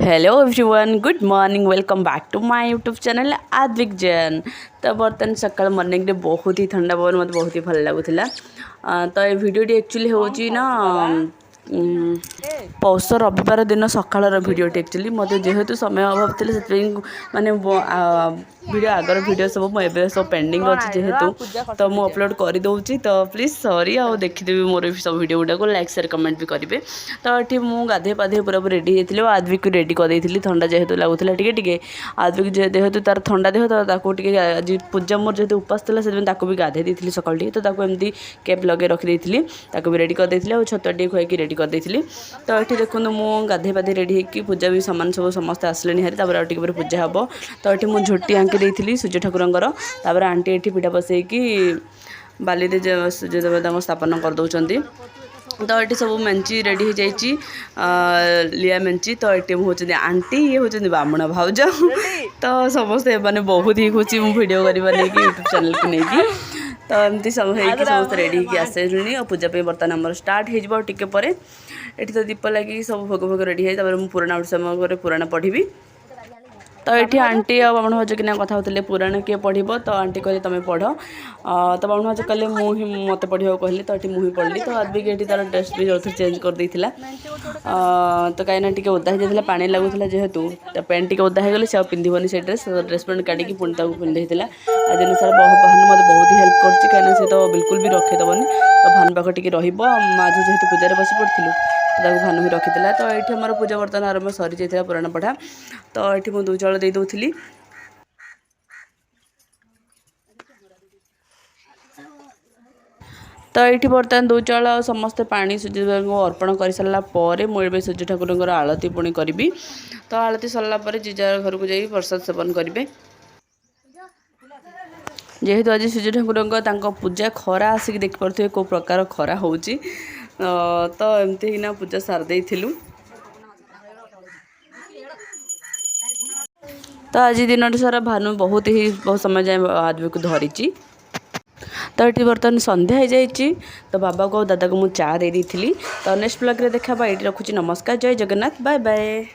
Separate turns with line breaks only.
Hello everyone good morning welcome back to my YouTube channel Advik Jain. तो बर्तमान सकाल morning रे बहुत ही ठंडा पवन मत बहुत ही भल लगुला। तो ये वीडियोटी एक्चुअली होची ना पौष रविवार दिन सकाळर वीडियोटी एक्चुअली मत जेहेतु समय अभाव थे से माने वीडियो आगर वीडियो सब मुझे सब पेंडिंग अच्छी जेहेतु तो मुझे अपलोड कर दूसरी तो प्लीज सॉरी आ देखीदेवी मोर सब वीडियो गुड़ाक लाइक शेयर कमेंट भी करेंगे। तो ये मुझे गाधे पाधे पूरा रेडी होती आद्विक को रेडी कर थंडा जेहेतु लगुला टे आद्विक जेहेतु तार थंडा देह तो आज पूजा मोर जेहेतु उपास था से भी गाधे दी सकाल तो एमती कैप लगे रखी भी रेडी कर छतुआ टे खुआई रेडी कर तो ये देखो मुझे गाधे पाधे रेडी होगी पूजा भी सामान सब समस्त आसले हारी पूजा हम तो ये मुझे झोटी आंकी देती सूर्य ठाकुर आंटी ये पिठा बसैकी बाली सूर्य देवता स्थापन कर दौरान तो ये सब मेंची रेडी हो जाइए लिया मेंची तो ये हूँ आंटी ये हूँ बामण भाउज तो समस्ते मैंने बहुत ही खुशी मुझे वीडियो करवा नहीं यूट्यूब चैनल को लेकिन तो एमती सब समस्त रेडी होगी आसे और पूजा बर्तमान आम स्टार्ट हो टे पर ये तो दीप लगी सब भोग भोग रेडी है पुराण समय पुराण पढ़ी तो ये आंटी और बामण भाज किना कथा होते पुराण किए पढ़ तो आंटी कहले तुम पढ़ तो बामण भाज कहले मुझे मत पढ़ा कहली तो ये मुझे पढ़ली तो आज भी तार ड्रेस भी जो चेंज कर देता तो कहीं टे ओदा हो जाता पानी लगुला जेहेतु पैंट टे ओदा हो गले पिंधबनी से ड्रेस पैंट काटिकी पुणी पिंधे आज दिन सारा भानु मत बहुत ही हेल्प कर तो बिल्कुल भी रखेदबनी तो भानु पाख टे रज जेहेतु पूजा बस पड़ू तो भानु ही रखी तो ये आम पूजा बर्तमान आरंभ सरी जाता पुराण पढ़ा तो ये मुझे दूचल दे दूसरी तो ये बर्तमान दूचल समस्ते पानी सूर्य को अर्पण कर सारापर मुझे सूर्य ठाकुर आलती पुणी करी तो आलती सरला जीजार घर को जाइए प्रसाद सेवन करेंगे जेहेतु आज सूर्य ठाकुर पूजा खरा आसिक देखिपे कौ प्रकार खरा हो तो एमती ही पूजा सारदे तो आज दिन सारा भानु बहुत समय जाए आद्विक को धरी तो ये बर्तमान संध्या हो जाइए तो बाबा को दादा को मुझे चा दे दी तो नेक्स्ट ब्लॉग रे देखा ये रखुची नमस्कार जय जगन्नाथ बाय बाय।